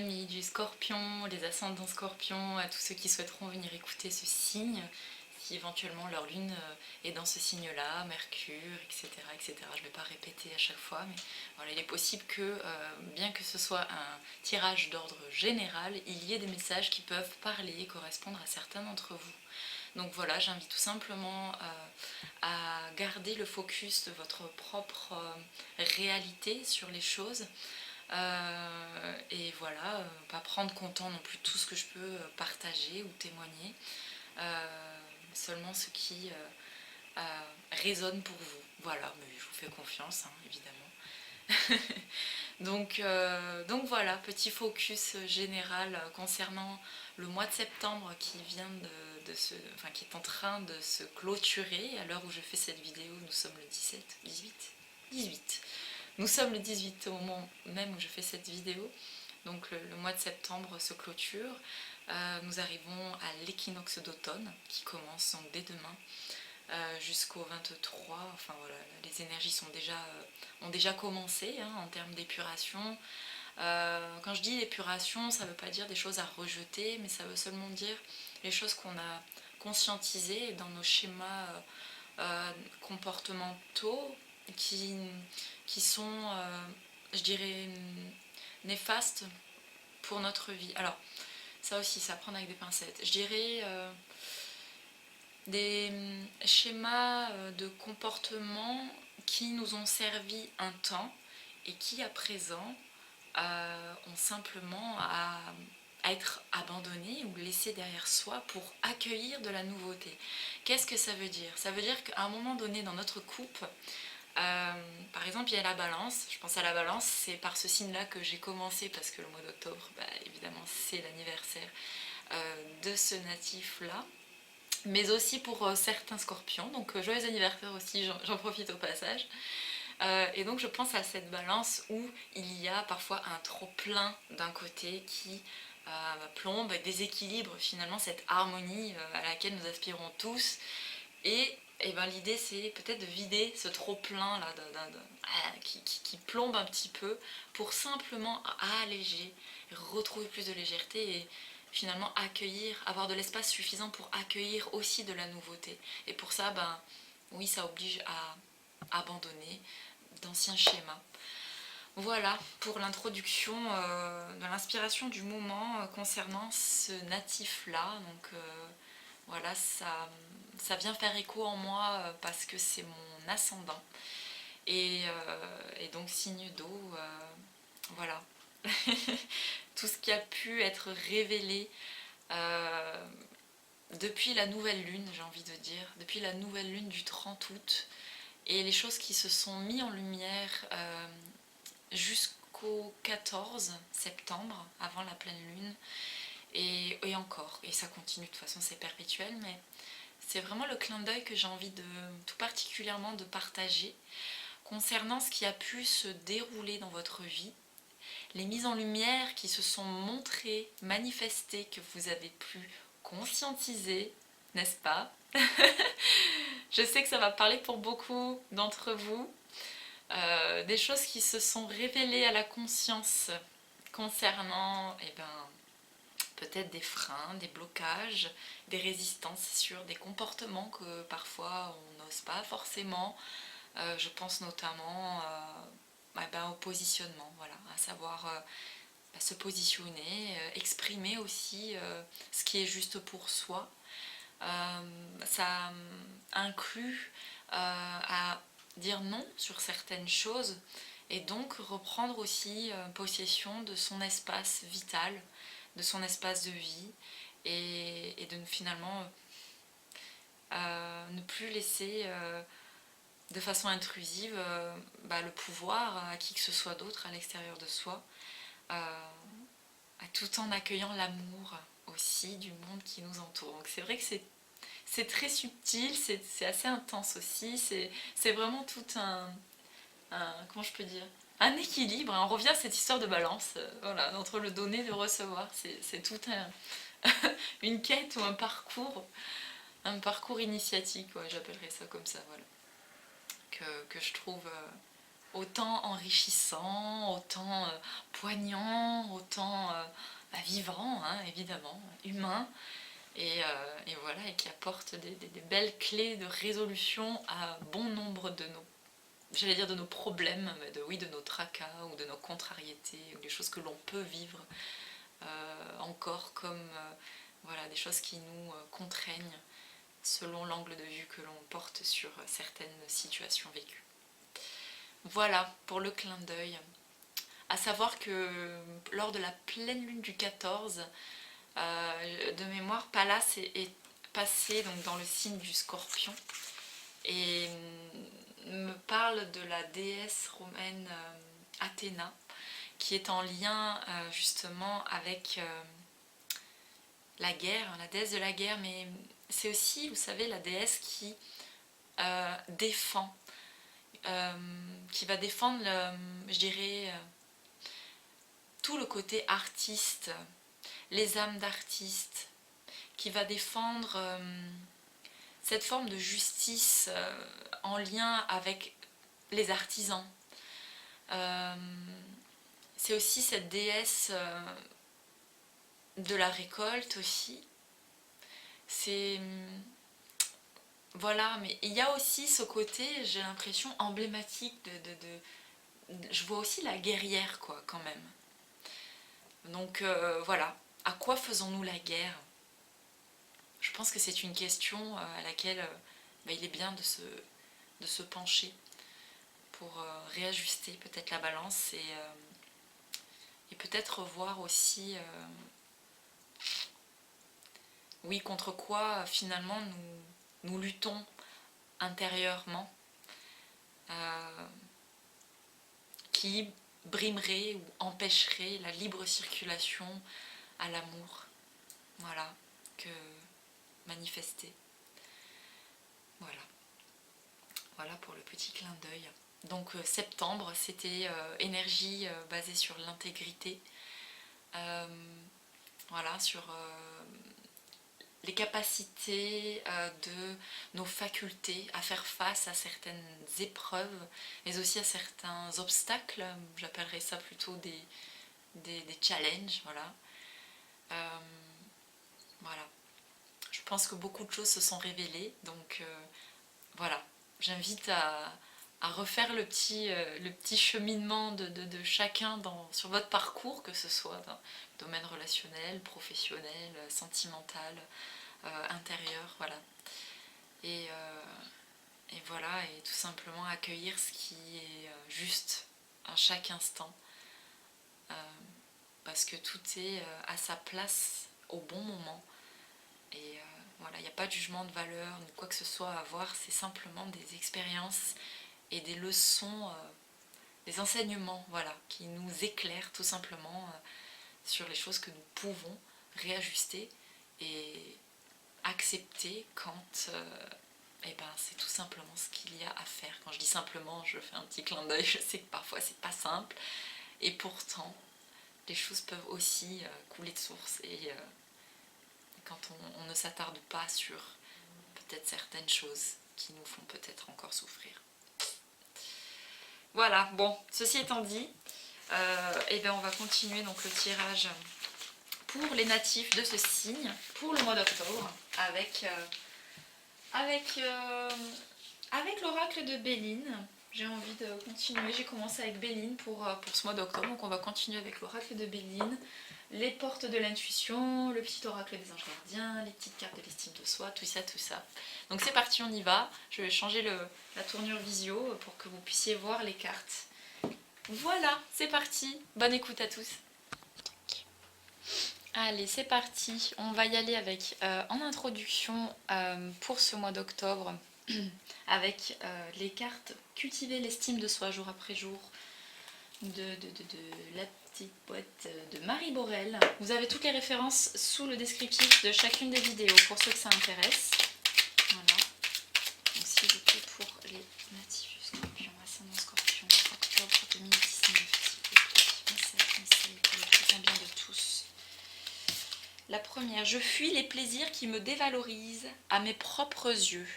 amis du Scorpion, les ascendants Scorpion, à tous ceux qui souhaiteront venir écouter ce signe, si éventuellement leur lune est dans ce signe-là, Mercure, etc., etc. Je ne vais pas répéter à chaque fois, mais voilà, il est possible que, bien que ce soit un tirage d'ordre général, il y ait des messages qui peuvent parler et correspondre à certains d'entre vous. Donc voilà, j'invite tout simplement à garder le focus de votre propre réalité sur les choses. Et voilà, pas prendre comptant non plus tout ce que je peux partager ou témoigner, seulement ce qui résonne pour vous. Voilà, mais je vous fais confiance, hein, évidemment. Donc voilà, petit focus général concernant le mois de septembre qui vient qui est en train de se clôturer. À l'heure où je fais cette vidéo, nous sommes le 17, 18. Nous sommes le 18 au moment même où je fais cette vidéo. Donc le mois de septembre se clôture. Nous arrivons à l'équinoxe d'automne qui commence donc dès demain. Jusqu'au 23, enfin voilà, les énergies ont déjà commencé hein, en termes d'épuration. Quand je dis épuration, ça ne veut pas dire des choses à rejeter, mais ça veut seulement dire les choses qu'on a conscientisées dans nos schémas comportementaux qui sont, je dirais, néfastes pour notre vie. Alors, ça aussi, ça prend avec des pincettes. Je dirais des schémas de comportement qui nous ont servi un temps et qui à présent ont simplement à être abandonnés ou laissés derrière soi pour accueillir de la nouveauté. Qu'est-ce que ça veut dire? Ça veut dire qu'à un moment donné dans notre couple, par exemple il y a la balance, je pense à la balance, c'est par ce signe là que j'ai commencé parce que le mois d'octobre, évidemment c'est l'anniversaire de ce natif là, mais aussi pour certains scorpions, donc joyeux anniversaire aussi, j'en profite au passage. Et donc je pense à cette balance où il y a parfois un trop plein d'un côté qui plombe, déséquilibre finalement cette harmonie à laquelle nous aspirons tous. Et ben, l'idée c'est peut-être de vider ce trop plein là qui plombe un petit peu pour simplement alléger, retrouver plus de légèreté et finalement accueillir, avoir de l'espace suffisant pour accueillir aussi de la nouveauté. Et pour ça, ben oui, ça oblige à abandonner d'anciens schémas. Voilà pour l'introduction de l'inspiration du moment concernant ce natif-là. Donc voilà, ça vient faire écho en moi parce que c'est mon ascendant. Et donc signe d'eau, voilà. Tout ce qui a pu être révélé depuis la nouvelle lune, j'ai envie de dire, depuis la nouvelle lune du 30 août, et les choses qui se sont mises en lumière jusqu'au 14 septembre, avant la pleine lune, et encore, et ça continue, de toute façon c'est perpétuel, mais c'est vraiment le clin d'œil que j'ai envie de tout particulièrement de partager concernant ce qui a pu se dérouler dans votre vie, les mises en lumière qui se sont montrées, manifestées, que vous avez pu conscientiser, n'est-ce pas? Je sais que ça va parler pour beaucoup d'entre vous. Des choses qui se sont révélées à la conscience concernant peut-être des freins, des blocages, des résistances sur des comportements que parfois on n'ose pas forcément. Je pense notamment au positionnement, voilà, à savoir se positionner, exprimer aussi ce qui est juste pour soi. Ça inclut à dire non sur certaines choses et donc reprendre aussi possession de son espace vital, de son espace de vie et de finalement ne plus laisser de façon intrusive le pouvoir à qui que ce soit d'autre à l'extérieur de soi, tout en accueillant l'amour aussi du monde qui nous entoure. Donc c'est vrai que c'est très subtil, c'est assez intense aussi, c'est vraiment tout comment je peux dire, un équilibre. On revient à cette histoire de balance, voilà, entre le donner et le recevoir. C'est tout une quête ou un parcours initiatique, ouais, j'appellerais ça comme ça, voilà, que je trouve autant enrichissant, autant poignant, autant vivant, hein, évidemment, humain, et voilà, et qui apporte des belles clés de résolution à bon nombre de nos, j'allais dire de nos problèmes, mais oui, de nos tracas ou de nos contrariétés, ou des choses que l'on peut vivre encore comme voilà, des choses qui nous contraignent selon l'angle de vue que l'on porte sur certaines situations vécues. Voilà pour le clin d'œil. À savoir que lors de la pleine lune du 14, de mémoire, Pallas est passé donc, dans le signe du Scorpion et me parle de la déesse romaine Athéna, qui est en lien justement avec la guerre, la déesse de la guerre, mais c'est aussi, vous savez, la déesse qui défend, qui va défendre, je dirais, tout le côté artiste, les âmes d'artistes, qui va défendre cette forme de justice en lien avec les artisans. C'est aussi cette déesse de la récolte aussi. C'est... Voilà, mais il y a aussi ce côté, j'ai l'impression, emblématique je vois aussi la guerrière, quoi, quand même. Donc voilà, à quoi faisons-nous la guerre? Je pense que c'est une question à laquelle il est bien de se pencher pour réajuster peut-être la balance et peut-être voir aussi, oui, contre quoi finalement nous luttons intérieurement, qui brimerait ou empêcherait la libre circulation à l'amour, voilà, que manifester. Voilà, voilà pour le petit clin d'œil. Donc septembre, c'était énergie basée sur l'intégrité, voilà, sur les capacités de nos facultés à faire face à certaines épreuves, mais aussi à certains obstacles, j'appellerais ça plutôt des challenges, voilà. Voilà. Je pense que beaucoup de choses se sont révélées, donc voilà, j'invite à refaire le petit cheminement de chacun sur votre parcours, que ce soit dans le domaine relationnel, professionnel, sentimental, intérieur, voilà. Et voilà, et tout simplement accueillir ce qui est juste à chaque instant, parce que tout est à sa place au bon moment. Et voilà, il n'y a pas de jugement de valeur ni quoi que ce soit à avoir, c'est simplement des expériences et des leçons, des enseignements, voilà, qui nous éclairent tout simplement sur les choses que nous pouvons réajuster et accepter quand c'est tout simplement ce qu'il y a à faire. Quand je dis simplement, je fais un petit clin d'œil, je sais que parfois c'est pas simple, et pourtant les choses peuvent aussi couler de source, et quand on ne s'attarde pas sur peut-être certaines choses qui nous font peut-être encore souffrir. Voilà, bon, ceci étant dit, on va continuer donc le tirage pour les natifs de ce signe pour le mois d'octobre avec l'oracle de Béline. J'ai envie de continuer, j'ai commencé avec Béline pour ce mois d'octobre, donc on va continuer avec l'oracle de Béline, les portes de l'intuition, le petit oracle des anges gardiens, les petites cartes de l'estime de soi, tout ça, tout ça. Donc c'est parti, on y va. Je vais changer la tournure visio pour que vous puissiez voir les cartes. Voilà, c'est parti. Bonne écoute à tous. Allez, c'est parti. On va y aller avec, en introduction pour ce mois d'octobre, avec les cartes Cultiver l'estime de soi jour après jour de la petite boîte de Marie Borel. Vous avez toutes les références sous le descriptif de chacune des vidéos pour ceux que ça intéresse. Voilà. Donc s'il vous plaît, pour les natifs du Scorpion, ascendant Scorpion, octobre 2019, s'il vous plaît, pour le très bien de tous. La première, je fuis les plaisirs qui me dévalorisent à mes propres yeux.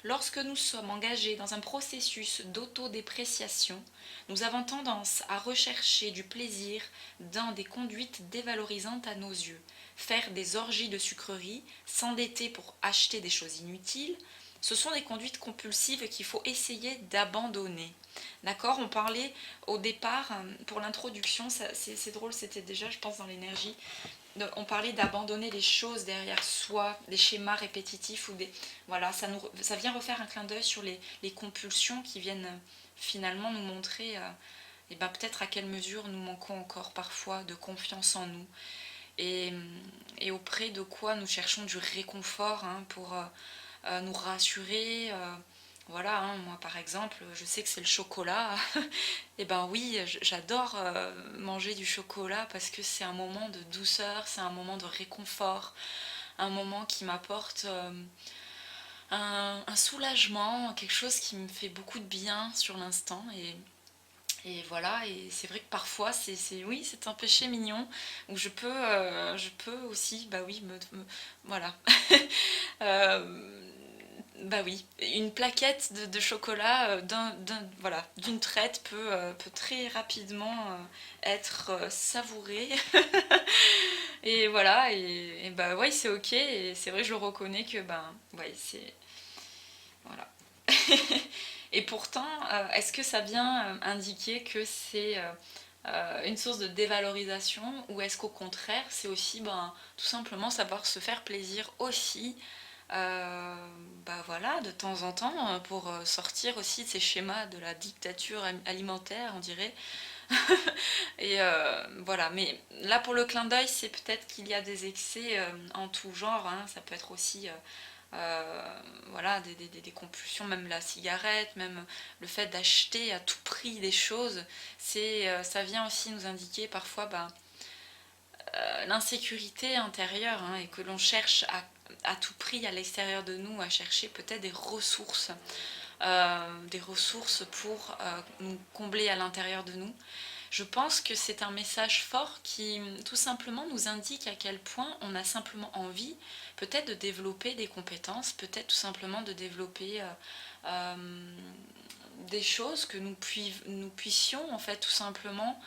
Lorsque nous sommes engagés dans un processus d'autodépréciation, nous avons tendance à rechercher du plaisir dans des conduites dévalorisantes à nos yeux, faire des orgies de sucreries, s'endetter pour acheter des choses inutiles. Ce sont des conduites compulsives qu'il faut essayer d'abandonner. D'accord, on parlait au départ, pour l'introduction, c'est drôle, c'était déjà, je pense, dans l'énergie, on parlait d'abandonner les choses derrière soi, des schémas répétitifs ou des voilà, ça vient refaire un clin d'œil sur les compulsions qui viennent finalement nous montrer et ben, peut-être à quelle mesure nous manquons encore parfois de confiance en nous et, et auprès de quoi nous cherchons du réconfort pour nous rassurer. Voilà, moi par exemple, je sais que c'est le chocolat. Et ben oui, j'adore manger du chocolat parce que c'est un moment de douceur, c'est un moment de réconfort, un moment qui m'apporte un soulagement, quelque chose qui me fait beaucoup de bien sur l'instant. Et voilà, et c'est vrai que parfois oui, c'est un péché mignon où je peux aussi, bah oui, voilà. Euh, Bah oui, une plaquette de chocolat voilà, d'une traite peut très rapidement être savourée. Et voilà, et bah ouais, c'est ok. Et c'est vrai, je le reconnais que ben ouais, c'est voilà. Et pourtant, est-ce que ça vient indiquer que c'est une source de dévalorisation ou est-ce qu'au contraire, c'est aussi ben, tout simplement savoir se faire plaisir aussi euh, bah voilà, de temps en temps, pour sortir aussi de ces schémas de la dictature alimentaire, on dirait. Et voilà, mais là pour le clin d'œil, c'est peut-être qu'il y a des excès en tout genre, hein. Ça peut être aussi voilà, des compulsions, même la cigarette, même le fait d'acheter à tout prix des choses, ça vient aussi nous indiquer parfois bah, l'insécurité intérieure et que l'on cherche à tout prix à l'extérieur de nous à chercher peut-être des ressources pour nous combler à l'intérieur de nous. Je pense que c'est un message fort qui tout simplement nous indique à quel point on a simplement envie peut-être de développer des compétences, peut-être tout simplement de développer des choses que nous puissions en fait tout simplement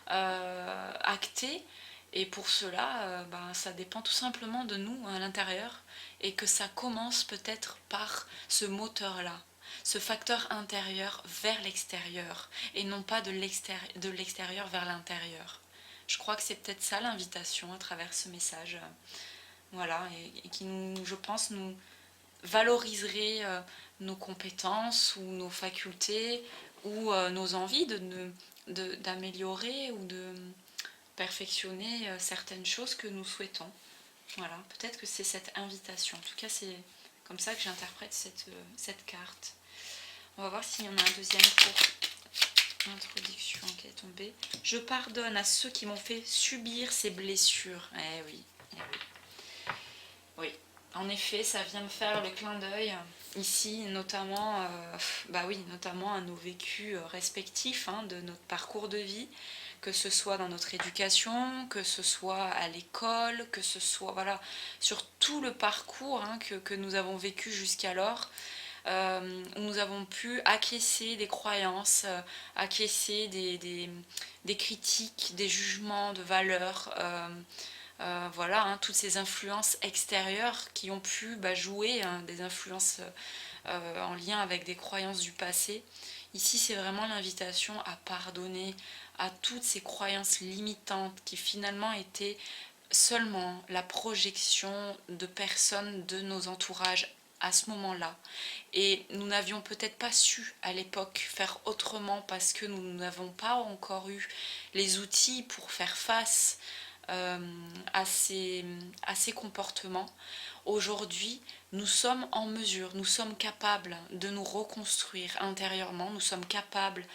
acter. Et pour cela, ben, ça dépend tout simplement de nous à l'intérieur et que ça commence peut-être par ce moteur-là, ce facteur intérieur vers l'extérieur et non pas de l'extérieur vers l'intérieur. Je crois que c'est peut-être ça l'invitation à travers ce message. Voilà, et qui, nous, je pense, nous valoriserait nos compétences ou nos facultés ou nos envies d'améliorer ou de perfectionner certaines choses que nous souhaitons. Voilà, peut-être que c'est cette invitation. En tout cas, c'est comme ça que j'interprète cette carte. On va voir s'il y en a un deuxième pour l'introduction qui est tombée. Je pardonne à ceux qui m'ont fait subir ces blessures. Eh oui, eh oui. Oui, en effet, ça vient me faire le clin d'œil ici, notamment, bah oui, notamment à nos vécus respectifs de notre parcours de vie, que ce soit dans notre éducation, que ce soit à l'école, que ce soit voilà, sur tout le parcours que nous avons vécu jusqu'alors. Où nous avons pu acquiescer des croyances, acquiescer des critiques, des jugements de valeurs, voilà, toutes ces influences extérieures qui ont pu jouer, des influences en lien avec des croyances du passé. Ici, c'est vraiment l'invitation à pardonner à toutes ces croyances limitantes qui finalement étaient seulement la projection de personnes de nos entourages à ce moment-là. Et nous n'avions peut-être pas su à l'époque faire autrement parce que nous n'avons pas encore eu les outils pour faire face à ces comportements. Aujourd'hui, nous sommes en mesure, nous sommes capables de nous reconstruire intérieurement, nous sommes capables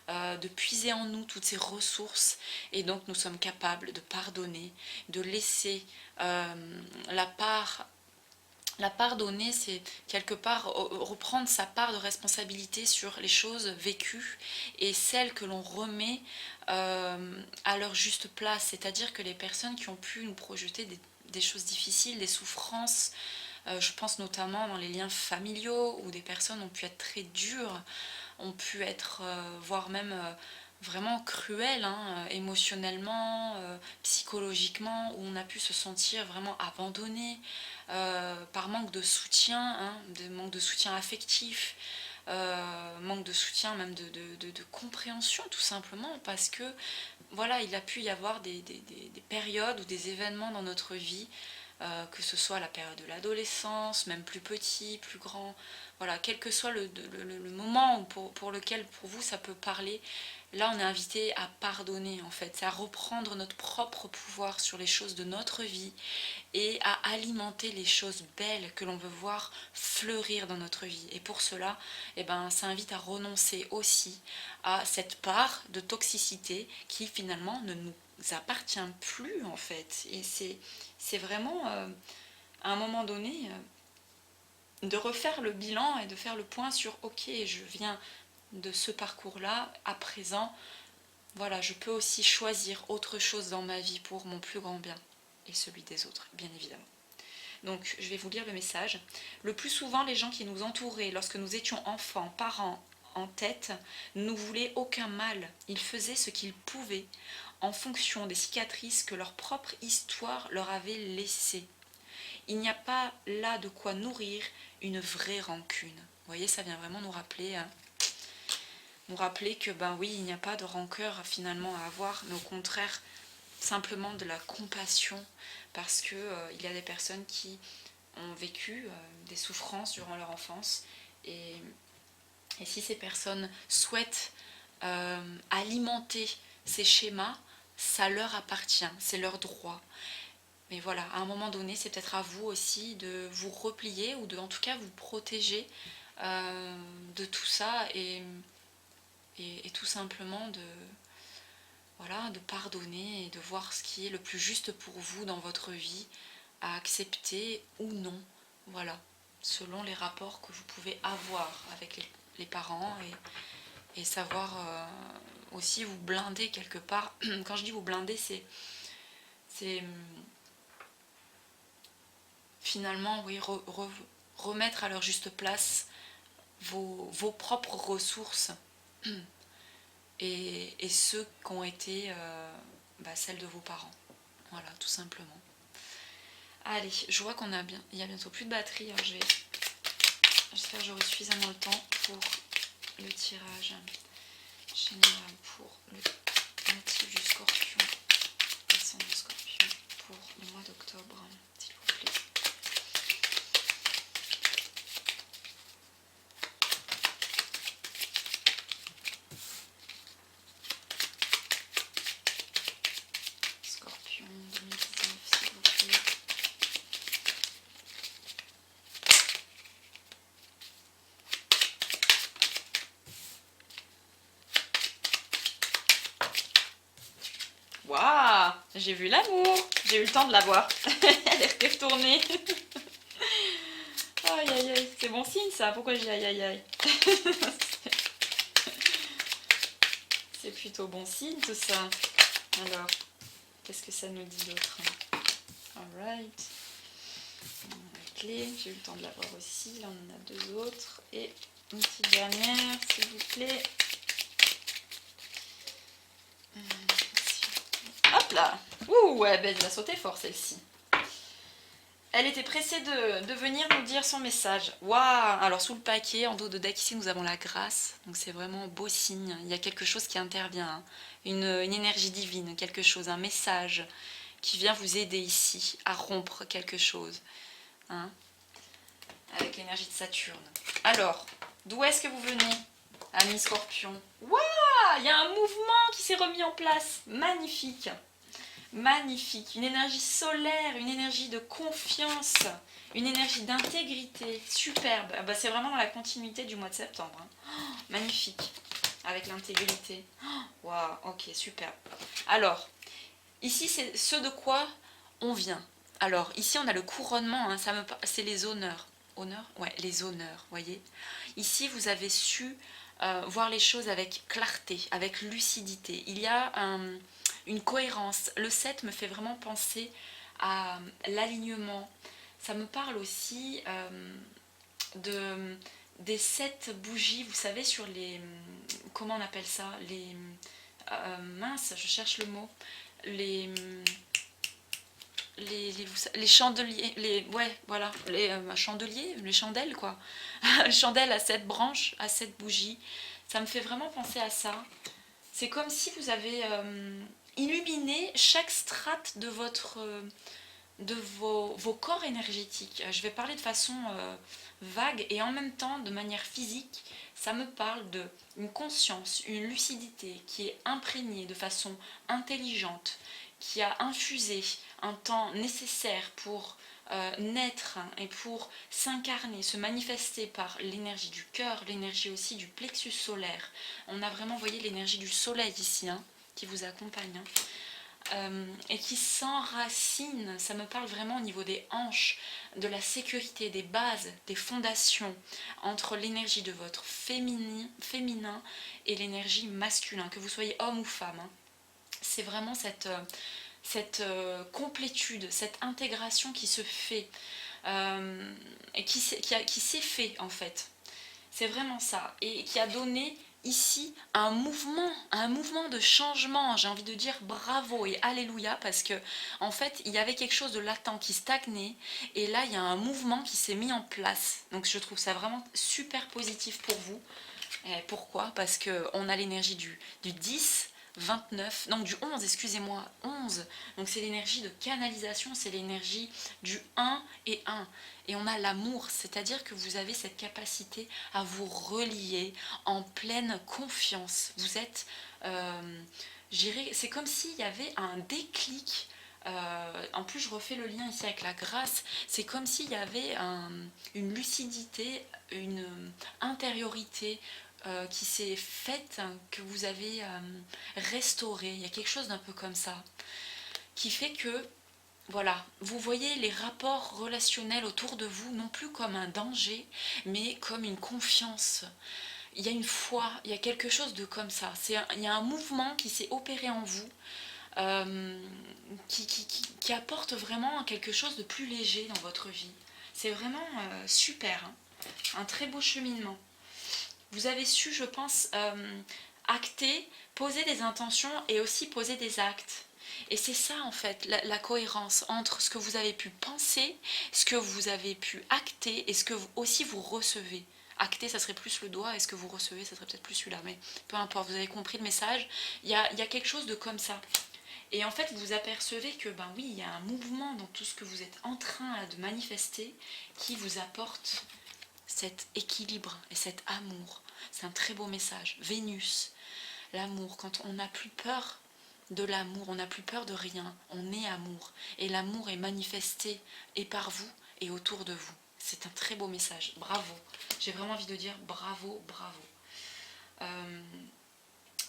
de puiser en nous toutes ces ressources et donc nous sommes capables de pardonner, de laisser la part donnée, c'est quelque part reprendre sa part de responsabilité sur les choses vécues et celles que l'on remet à leur juste place. C'est-à-dire que les personnes qui ont pu nous projeter des choses difficiles, des souffrances, Je pense notamment dans les liens familiaux où des personnes ont pu être très dures, ont pu être voire même vraiment cruelles, hein, émotionnellement, psychologiquement, où on a pu se sentir vraiment abandonné par manque de soutien, hein, manque de soutien affectif, manque de soutien même de compréhension tout simplement, parce que voilà, il a pu y avoir des périodes ou des événements dans notre vie, que ce soit la période de l'adolescence, même plus petit, plus grand, voilà, quel que soit le moment pour lequel pour vous ça peut parler, là on est invité à pardonner en fait, à reprendre notre propre pouvoir sur les choses de notre vie et à alimenter les choses belles que l'on veut voir fleurir dans notre vie. Et pour cela, eh ben, ça invite à renoncer aussi à cette part de toxicité qui finalement ne nous appartient plus en fait. Et c'est vraiment à un moment donné de refaire le bilan et de faire le point sur ok, je viens de ce parcours-là, à présent, voilà, je peux aussi choisir autre chose dans ma vie pour mon plus grand bien et celui des autres, bien évidemment. Donc, je vais vous lire le message. Le plus souvent, les gens qui nous entouraient lorsque nous étions enfants, parents, en tête, ne nous voulaient aucun mal. Ils faisaient ce qu'ils pouvaient en fonction des cicatrices que leur propre histoire leur avait laissées. Il n'y a pas là de quoi nourrir une vraie rancune. Vous voyez, ça vient vraiment nous rappeler que ben oui, il n'y a pas de rancœur finalement à avoir, mais au contraire, simplement de la compassion, parce que il y a des personnes qui ont vécu des souffrances durant leur enfance, et si ces personnes souhaitent alimenter ces schémas, ça leur appartient, c'est leur droit. Mais voilà, à un moment donné, c'est peut-être à vous aussi de vous replier ou de en tout cas vous protéger de tout ça et tout simplement voilà, de pardonner et de voir ce qui est le plus juste pour vous dans votre vie, à accepter ou non, voilà, selon les rapports que vous pouvez avoir avec les parents et savoir aussi vous blinder quelque part. Quand je dis vous blinder, c'est finalement oui, remettre à leur juste place vos propres ressources et ceux qui ont été celles de vos parents. Voilà, tout simplement. Allez, je vois il y a bientôt plus de batterie. Alors j'espère que j'aurai suffisamment le temps pour le tirage général pour le natif du Scorpion, ascendant Scorpion, pour le mois d'octobre, s'il vous plaît. Scorpion 2019, s'il vous plaît. Waouh, j'ai vu l'amour, j'ai eu le temps de la voir. Elle est retournée. Aïe aïe aïe, c'est bon signe ça, pourquoi j'ai aïe aïe aïe? C'est plutôt bon signe tout ça. Alors, qu'est-ce que ça nous dit d'autre? Alright. La clé, j'ai eu le temps de la voir aussi. Là, on en a deux autres. Et une petite dernière, s'il vous plaît. Hop là! Ouh, ouais, ben, elle a sauté fort celle-ci. Elle était pressée de venir nous dire son message. Waouh! Alors, sous le paquet, en dos de deck, ici, nous avons la grâce. Donc, c'est vraiment beau signe. Il y a quelque chose qui intervient. Hein. Une énergie divine, quelque chose, un message qui vient vous aider ici à rompre quelque chose. Hein, avec l'énergie de Saturne. Alors, d'où est-ce que vous venez, ami Scorpion? Waouh! Il y a un mouvement qui s'est remis en place. Magnifique. Magnifique. Une énergie solaire, une énergie de confiance, une énergie d'intégrité. Superbe. Ah bah, c'est vraiment dans la continuité du mois de septembre. Hein. Oh, magnifique. Avec l'intégrité. Waouh, ok, superbe. Alors, ici, c'est ce de quoi on vient. Alors, ici, on a le couronnement, hein, c'est les honneurs. Honneurs? Ouais, les honneurs, voyez. Ici, vous avez su voir les choses avec clarté, avec lucidité. Il y a une cohérence. Le 7 me fait vraiment penser à l'alignement. ça me parle aussi de, des 7 bougies, vous savez, sur les... Comment on appelle ça, les... mince, je cherche le mot. Les... les chandeliers, ouais, voilà, les chandeliers, les chandelles, quoi. Les chandelles à 7 branches, à 7 bougies. Ça me fait vraiment penser à ça. C'est comme si vous avez illuminé chaque strate de votre... de vos corps énergétiques. Je vais parler de façon vague et en même temps de manière physique. Ça me parle d'une conscience, une lucidité qui est imprégnée de façon intelligente, qui a infusé un temps nécessaire pour naître et pour s'incarner, se manifester par l'énergie du cœur, l'énergie aussi du plexus solaire. On a vraiment, voyé l'énergie du soleil ici, hein, qui vous accompagne. Et qui s'enracine, ça me parle vraiment au niveau des hanches, de la sécurité, des bases, des fondations, entre l'énergie de votre féminin et l'énergie masculin, que vous soyez homme ou femme. Hein. C'est vraiment cette complétude, cette intégration qui se fait, et qui s'est fait en fait. C'est vraiment ça, et qui a donné ici un mouvement de changement. J'ai envie de dire bravo et alléluia, parce que en fait il y avait quelque chose de latent qui stagnait, et là il y a un mouvement qui s'est mis en place. Donc je trouve ça vraiment super positif pour vous. Et pourquoi? Parce qu'on a l'énergie du 10, 29, non du 11, excusez-moi, 11. Donc c'est l'énergie de canalisation, c'est l'énergie du 1 et 1. Et on a l'amour, c'est-à-dire que vous avez cette capacité à vous relier en pleine confiance. Vous êtes, c'est comme s'il y avait un déclic. En plus, je refais le lien ici avec la grâce. C'est comme s'il y avait une lucidité, une intériorité qui s'est faite, que vous avez restaurée. Il y a quelque chose d'un peu comme ça, qui fait que voilà, vous voyez les rapports relationnels autour de vous non plus comme un danger, mais comme une confiance. Il y a une foi, il y a quelque chose de comme ça. Il y a un mouvement qui s'est opéré en vous, euh, qui apporte vraiment quelque chose de plus léger dans votre vie. C'est vraiment super, hein. Un très beau cheminement. Vous avez su, je pense, acter, poser des intentions et aussi poser des actes. Et c'est ça en fait, la cohérence entre ce que vous avez pu penser, ce que vous avez pu acter et ce que aussi vous recevez. Acter, ça serait plus le doigt, et ce que vous recevez, ça serait peut-être plus celui-là, mais peu importe, vous avez compris le message. Il y a quelque chose de comme ça. Et en fait, vous apercevez que, ben oui, il y a un mouvement dans tout ce que vous êtes en train de manifester qui vous apporte cet équilibre et cet amour. C'est un très beau message. Vénus, l'amour, quand on n'a plus peur de l'amour, on n'a plus peur de rien, on est amour. Et l'amour est manifesté et par vous et autour de vous. C'est un très beau message. Bravo. J'ai vraiment envie de dire bravo, bravo.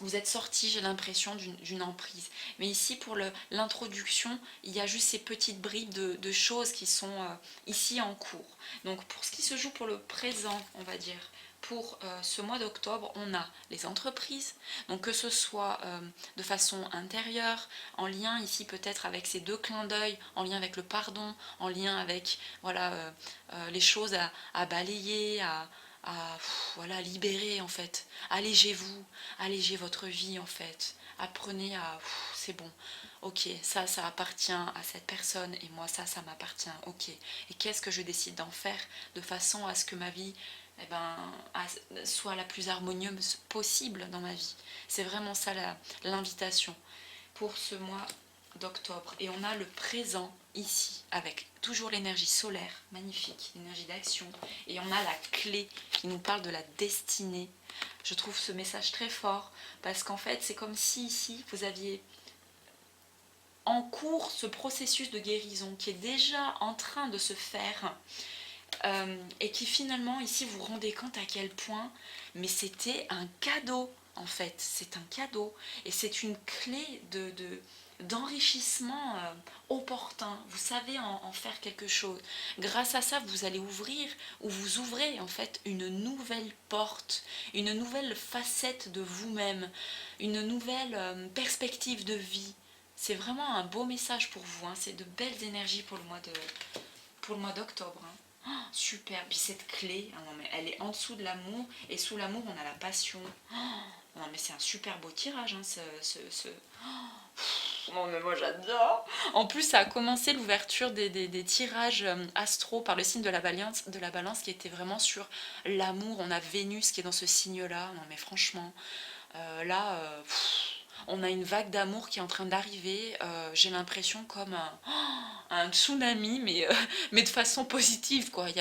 Vous êtes sorti, j'ai l'impression, d'une emprise. Mais ici, pour l'introduction, il y a juste ces petites bribes de choses qui sont ici en cours. Donc pour ce qui se joue pour le présent, on va dire, pour ce mois d'octobre, on a les entreprises, donc que ce soit de façon intérieure, en lien ici peut-être avec ces 2 clins d'œil, en lien avec le pardon, en lien avec voilà, les choses à balayer, voilà, libérer en fait. Allégez-vous, allégez votre vie en fait. Apprenez à... c'est bon, ok, ça appartient à cette personne et moi ça m'appartient, ok. Et qu'est-ce que je décide d'en faire de façon à ce que ma vie soit la plus harmonieuse possible dans ma vie. C'est vraiment ça l'invitation pour ce mois d'octobre. Et on a le présent ici avec toujours l'énergie solaire, magnifique, l'énergie d'action. Et on a la clé qui nous parle de la destinée. Je trouve ce message très fort parce qu'en fait c'est comme si ici vous aviez en cours ce processus de guérison qui est déjà en train de se faire. Et qui finalement ici vous rendez compte à quel point mais c'était un cadeau en fait, c'est un cadeau et c'est une clé d'enrichissement opportun. Vous savez en faire quelque chose. Grâce à ça vous allez ouvrir ou vous ouvrez en fait une nouvelle porte, une nouvelle facette de vous-même, une nouvelle perspective de vie. C'est vraiment un beau message pour vous, hein. C'est de belles énergies pour pour le mois d'octobre. Hein. Oh, super. Puis cette clé, ah non, mais elle est en dessous de l'amour. Et sous l'amour, on a la passion. Oh, non, mais c'est un super beau tirage, hein, non mais moi j'adore. En plus ça a commencé l'ouverture des tirages astro par le signe de la balance qui était vraiment sur l'amour. On a Vénus qui est dans ce signe-là. Non mais franchement, là, on a une vague d'amour qui est en train d'arriver. J'ai l'impression comme un tsunami, mais de façon positive, quoi. Il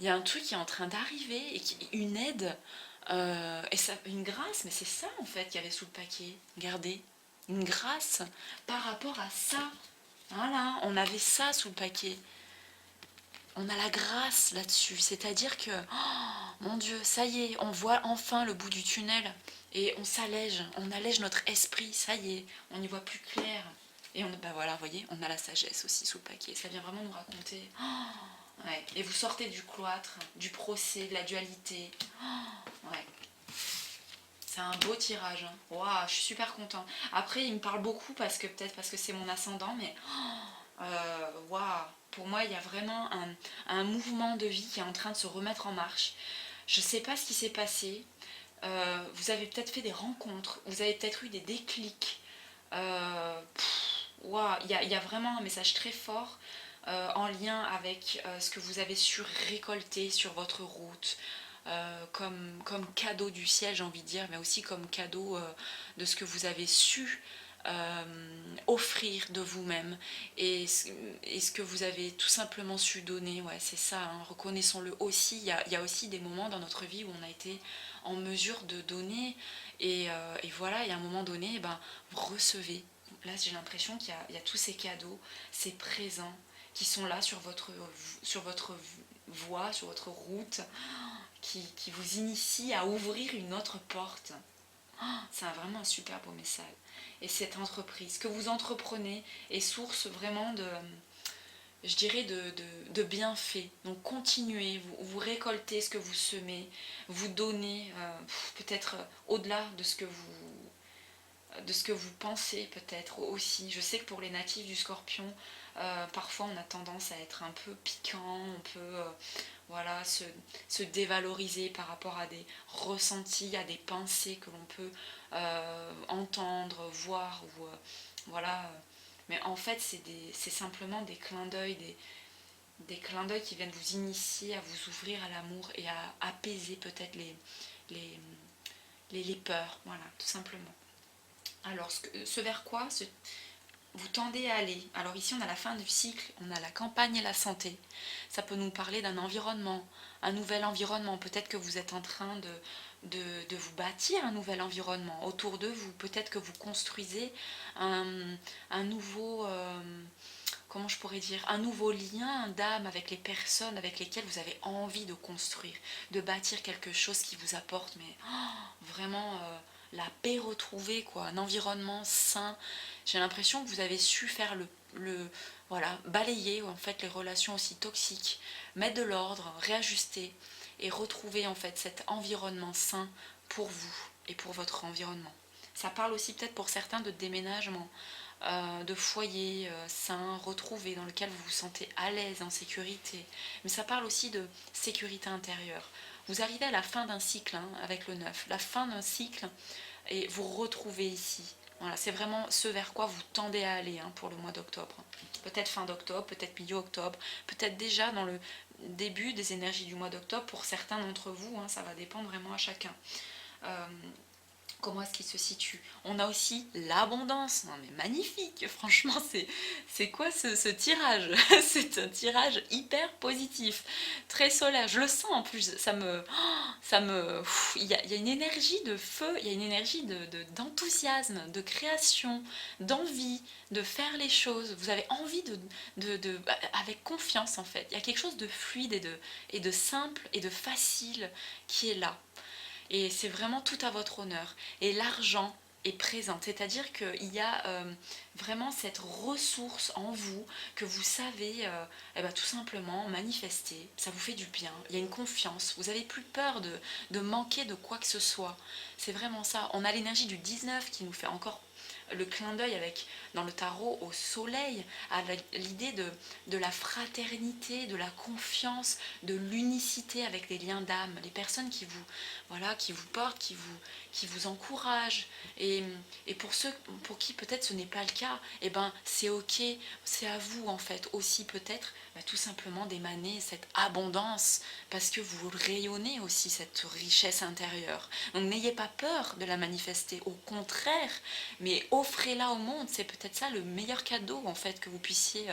y a un truc qui est en train d'arriver, et une aide, et ça, une grâce, mais c'est ça en fait qu'il y avait sous le paquet. Regardez, une grâce par rapport à ça. Voilà, on avait ça sous le paquet. On a la grâce là-dessus, c'est-à-dire que, oh, mon Dieu, ça y est, on voit enfin le bout du tunnel et on allège notre esprit, ça y est, on y voit plus clair. Et bah voilà, vous voyez, on a la sagesse aussi sous le paquet, ça vient vraiment nous raconter. Oh, ouais. Et vous sortez du cloître, du procès, de la dualité. Oh, ouais. C'est un beau tirage. Hein. Waouh, je suis super contente. Après, il me parle beaucoup peut-être parce que c'est mon ascendant, mais waouh, pour moi, il y a vraiment un mouvement de vie qui est en train de se remettre en marche. Je ne sais pas ce qui s'est passé. Vous avez peut-être fait des rencontres, vous avez peut-être eu des déclics. Waouh, il y a vraiment un message très fort en lien avec ce que vous avez su récolter sur votre route. Comme cadeau du ciel, j'ai envie de dire, mais aussi comme cadeau de ce que vous avez su offrir de vous-même et ce que vous avez tout simplement su donner. Ouais, c'est ça, hein, reconnaissons-le aussi. Il y a aussi des moments dans notre vie où on a été en mesure de donner et voilà, et à un moment donné, eh ben, vous recevez. Là, j'ai l'impression qu'il y a tous ces cadeaux, ces présents qui sont là sur votre voie, sur votre route, qui vous initie à ouvrir une autre porte. Oh, c'est vraiment un super beau message. Et cette entreprise que vous entreprenez est source vraiment je dirais, de bienfaits. Donc continuez, vous récoltez ce que vous semez, vous donnez peut-être au-delà de ce que vous pensez peut-être aussi. Je sais que pour les natifs du Scorpion, parfois on a tendance à être un peu piquant, on peut voilà, se dévaloriser par rapport à des ressentis, à des pensées que l'on peut entendre, voir, ou voilà. Mais en fait, c'est simplement des clins d'œil, des clins d'œil qui viennent vous initier à vous ouvrir à l'amour et à apaiser peut-être les, les peurs, voilà, tout simplement. Alors, ce vers quoi vous tendez à aller. Alors ici, on a la fin du cycle, on a la campagne et la santé. Ça peut nous parler d'un environnement, un nouvel environnement. Peut-être que vous êtes en train de vous bâtir un nouvel environnement autour de vous. Peut-être que vous construisez un nouveau... comment je pourrais dire, un nouveau lien d'âme avec les personnes avec lesquelles vous avez envie de construire, de bâtir quelque chose qui vous apporte, mais vraiment la paix retrouvée, quoi, un environnement sain. J'ai l'impression que vous avez su faire voilà, balayer en fait les relations aussi toxiques, mettre de l'ordre, réajuster et retrouver en fait cet environnement sain pour vous et pour votre environnement. Ça parle aussi peut-être pour certains de déménagement, de foyer sain, retrouvé, dans lequel vous vous sentez à l'aise, en sécurité. Mais ça parle aussi de sécurité intérieure. Vous arrivez à la fin d'un cycle hein, avec le 9, la fin d'un cycle, et vous retrouvez ici. Voilà, c'est vraiment ce vers quoi vous tendez à aller hein, pour le mois d'octobre. Peut-être fin d'octobre, peut-être milieu octobre, peut-être déjà dans le début des énergies du mois d'octobre pour certains d'entre vous, hein, ça va dépendre vraiment à chacun. Comment est-ce qu'il se situe? On a aussi l'abondance. Non mais magnifique, franchement, c'est quoi ce tirage? C'est un tirage hyper positif, très solaire. Je le sens en plus, il y a une énergie de feu, il y a une énergie d'enthousiasme, de création, d'envie de faire les choses. Vous avez envie avec confiance en fait. Il y a quelque chose de fluide et de simple et de facile qui est là. Et c'est vraiment tout à votre honneur. Et l'argent est présent, c'est-à-dire qu'il y a vraiment cette ressource en vous que vous savez eh ben, tout simplement manifester. Ça vous fait du bien, il y a une confiance, vous n'avez plus peur de manquer de quoi que ce soit. C'est vraiment ça. On a l'énergie du 19 qui nous fait encore le clin d'œil avec, dans le tarot, au soleil, à l'idée de la fraternité, de la confiance, de l'unicité avec les liens d'âme, les personnes qui vous, voilà, qui vous portent, qui vous encouragent. Et pour ceux pour qui peut-être ce n'est pas le cas, eh ben, c'est ok, c'est à vous en fait aussi peut-être tout simplement d'émaner cette abondance parce que vous rayonnez aussi cette richesse intérieure. Donc n'ayez pas peur de la manifester, au contraire, mais offrez-la au monde. C'est peut-être ça le meilleur cadeau en fait que vous puissiez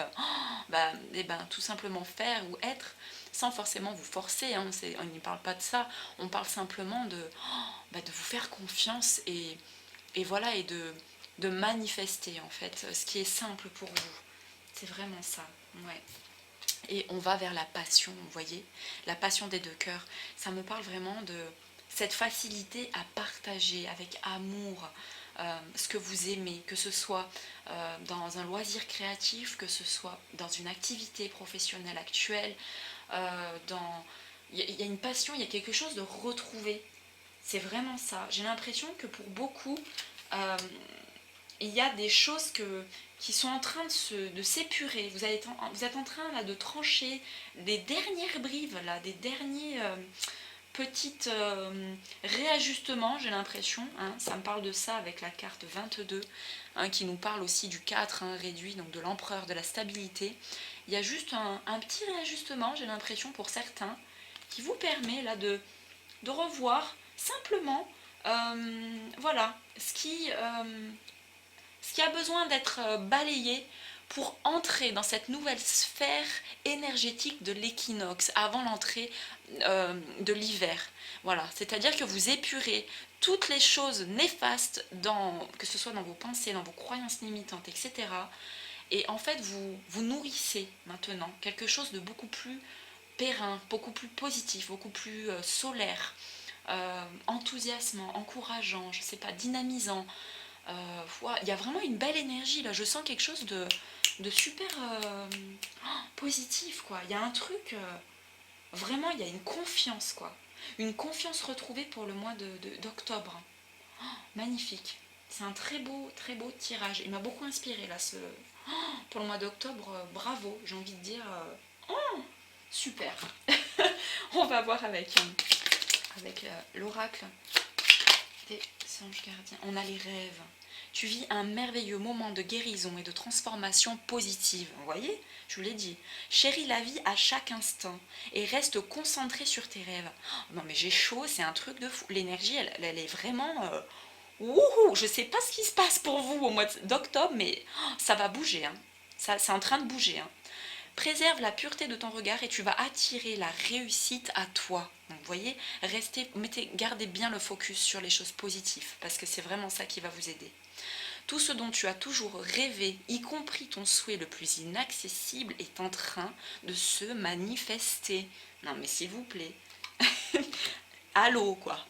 tout simplement faire ou être sans forcément vous forcer. Hein. On n'y parle pas de ça, on parle simplement de vous faire confiance et voilà, et de manifester en fait ce qui est simple pour vous. C'est vraiment ça, ouais. Et on va vers la passion, vous voyez, la passion des deux cœurs. Ça me parle vraiment de cette facilité à partager avec amour ce que vous aimez, que ce soit dans un loisir créatif, que ce soit dans une activité professionnelle actuelle, il y a une passion, il y a quelque chose de retrouvé. C'est vraiment ça. J'ai l'impression que pour beaucoup, euh, il y a des choses qui sont en train de s'épurer. Vous êtes en train là, de trancher des dernières brives, là, des derniers petits réajustements, j'ai l'impression. Hein. Ça me parle de ça avec la carte 22, hein, qui nous parle aussi du 4 hein, réduit, donc de l'empereur, de la stabilité. Il y a juste un petit réajustement, j'ai l'impression, pour certains, qui vous permet là, de revoir simplement voilà, ce qui a besoin d'être balayé pour entrer dans cette nouvelle sphère énergétique de l'équinoxe avant l'entrée de l'hiver. Voilà, c'est-à-dire que vous épurez toutes les choses néfastes, que ce soit dans vos pensées, dans vos croyances limitantes, etc. Et en fait, vous nourrissez maintenant quelque chose de beaucoup plus périn, beaucoup plus positif, beaucoup plus solaire, enthousiasmant, encourageant, je sais pas, dynamisant. Il y a vraiment une belle énergie là, je sens quelque chose de super positif quoi. Il y a un truc, vraiment il y a une confiance quoi. Une confiance retrouvée pour le mois d'octobre. Magnifique. C'est un très beau tirage. Il m'a beaucoup inspiré là pour le mois d'octobre. Bravo, j'ai envie de dire super. On va voir avec l'oracle des anges gardiens. On a les rêves. Tu vis un merveilleux moment de guérison et de transformation positive. Vous voyez, je vous l'ai dit. Chéris la vie à chaque instant et reste concentré sur tes rêves. Non mais j'ai chaud, c'est un truc de fou. L'énergie, elle est vraiment... Wouhou, je sais pas ce qui se passe pour vous au mois d'octobre, mais ça va bouger. Hein. Ça, c'est en train de bouger. Hein. Préserve la pureté de ton regard et tu vas attirer la réussite à toi. Donc vous voyez, gardez bien le focus sur les choses positives parce que c'est vraiment ça qui va vous aider. Tout ce dont tu as toujours rêvé, y compris ton souhait le plus inaccessible, est en train de se manifester. Non mais s'il vous plaît, allô quoi.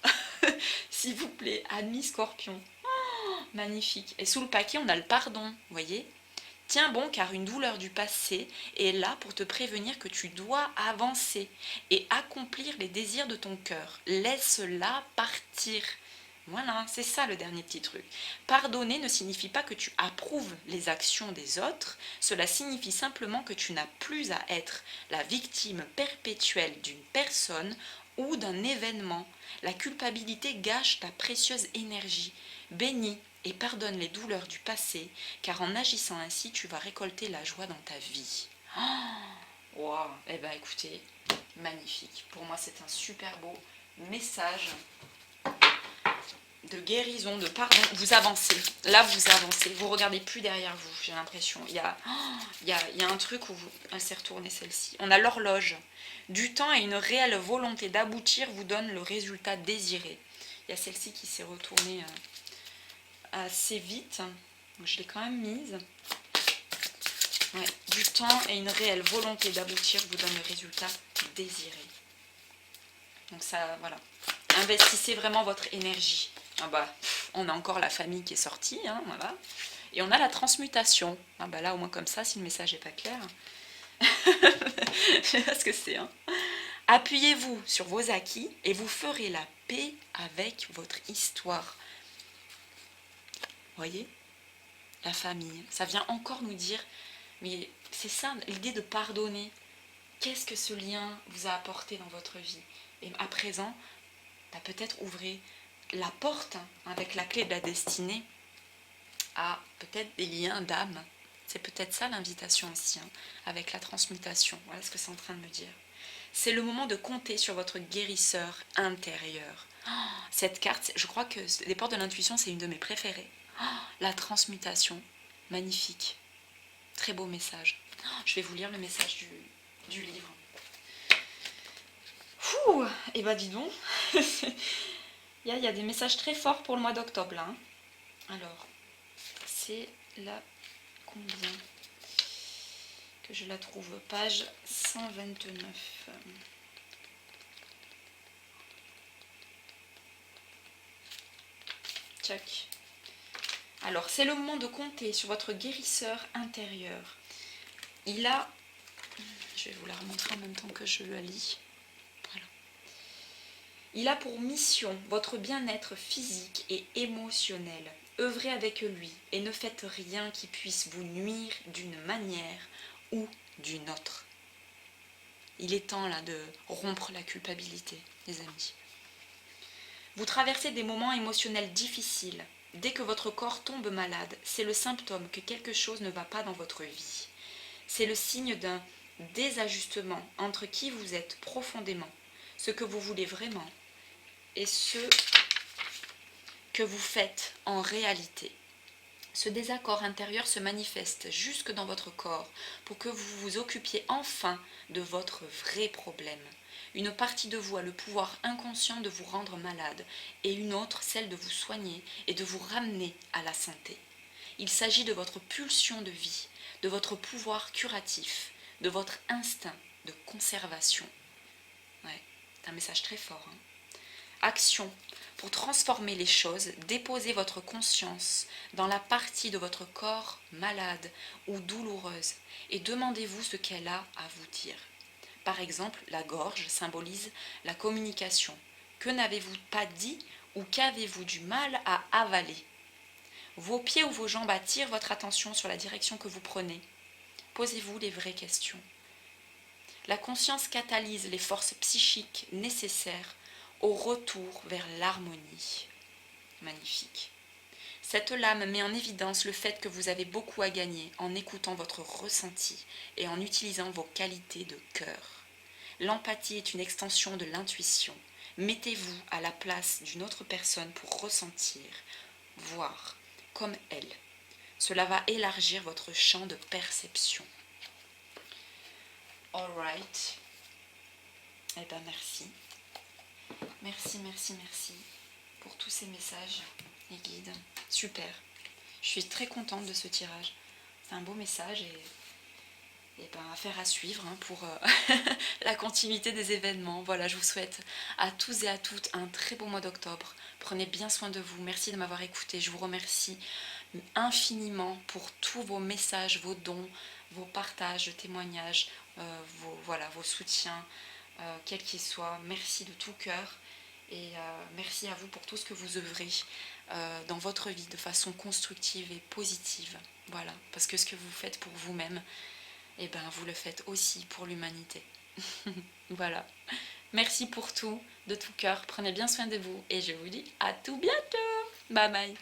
S'il vous plaît, ami Scorpion. Oh, magnifique. Et sous le paquet, on a le pardon, vous voyez. Tiens bon, car une douleur du passé est là pour te prévenir que tu dois avancer et accomplir les désirs de ton cœur. Laisse-la partir. Voilà, c'est ça le dernier petit truc. Pardonner ne signifie pas que tu approuves les actions des autres, cela signifie simplement que tu n'as plus à être la victime perpétuelle d'une personne ou d'un événement. La culpabilité gâche ta précieuse énergie. Bénis et pardonne les douleurs du passé, car en agissant ainsi, tu vas récolter la joie dans ta vie. Oh, wow. Eh bien écoutez, magnifique. Pour moi, c'est un super beau message de guérison, de pardon. Vous avancez. Là, vous avancez. Vous regardez plus derrière vous, j'ai l'impression. Il y a un truc où elle s'est retournée, celle-ci. On a l'horloge. Du temps et une réelle volonté d'aboutir vous donne le résultat désiré. Il y a celle-ci qui s'est retournée assez vite. Donc, je l'ai quand même mise. Ouais. Du temps et une réelle volonté d'aboutir vous donne le résultat désiré. Donc ça, voilà. Investissez vraiment votre énergie. Ah bah, on a encore la famille qui est sortie, hein, voilà. Et on a la transmutation. Ah bah là, au moins comme ça, si le message n'est pas clair. Je sais pas ce que c'est. Hein. Appuyez-vous sur vos acquis et vous ferez la paix avec votre histoire. Voyez ? la famille. Ça vient encore nous dire, mais c'est ça l'idée de pardonner. Qu'est-ce que ce lien vous a apporté dans votre vie? Et à présent, peut-être ouvrez la porte avec la clé de la destinée à peut-être des liens d'âme. C'est peut-être ça l'invitation aussi, avec la transmutation. Voilà ce que c'est en train de me dire. C'est le moment de compter sur votre guérisseur intérieur. Cette carte, je crois que les portes de l'intuition, c'est une de mes préférées. La transmutation, magnifique. Très beau message. Je vais vous lire le message du livre. Ouh, et bah dis donc, il y a des messages très forts pour le mois d'octobre là. Alors, c'est la combien que je la trouve? Page 129. Tchac. Alors, c'est le moment de compter sur votre guérisseur intérieur. Il a... Je vais vous la remontrer en même temps que je la lis. Voilà. Il a pour mission votre bien-être physique et émotionnel. Œuvrez avec lui et ne faites rien qui puisse vous nuire d'une manière ou d'une autre. Il est temps là de rompre la culpabilité, les amis. Vous traversez des moments émotionnels difficiles. Dès que votre corps tombe malade, c'est le symptôme que quelque chose ne va pas dans votre vie. C'est le signe d'un désajustement entre qui vous êtes profondément, ce que vous voulez vraiment, et ce que vous faites en réalité. Ce désaccord intérieur se manifeste jusque dans votre corps pour que vous vous occupiez enfin de votre vrai problème. Une partie de vous a le pouvoir inconscient de vous rendre malade et une autre celle de vous soigner et de vous ramener à la santé. Il s'agit de votre pulsion de vie, de votre pouvoir curatif, de votre instinct de conservation. Ouais, c'est un message très fort. Action. Pour transformer les choses, déposez votre conscience dans la partie de votre corps malade ou douloureuse et demandez-vous ce qu'elle a à vous dire. Par exemple, la gorge symbolise la communication. Que n'avez-vous pas dit ou qu'avez-vous du mal à avaler? Vos pieds ou vos jambes attirent votre attention sur la direction que vous prenez. Posez-vous les vraies questions. La conscience catalyse les forces psychiques nécessaires au retour vers l'harmonie. Magnifique. Cette lame met en évidence le fait que vous avez beaucoup à gagner en écoutant votre ressenti et en utilisant vos qualités de cœur. L'empathie est une extension de l'intuition. Mettez-vous à la place d'une autre personne pour ressentir, voir comme elle. Cela va élargir votre champ de perception. Alright. Eh bien merci. Merci pour tous ces messages et guides. Super. Je suis très contente de ce tirage. C'est un beau message et affaire à suivre pour la continuité des événements. Voilà, je vous souhaite à tous et à toutes un très beau mois d'octobre. Prenez bien soin de vous. Merci de m'avoir écouté. Je vous remercie infiniment pour tous vos messages, vos dons, vos partages, témoignages, vos soutiens, quels qu'ils soient. Merci de tout cœur. Et merci à vous pour tout ce que vous œuvrez dans votre vie de façon constructive et positive. Voilà, parce que ce que vous faites pour vous-même, vous le faites aussi pour l'humanité. Voilà. Merci pour tout, de tout cœur. Prenez bien soin de vous et je vous dis à tout bientôt. Bye bye.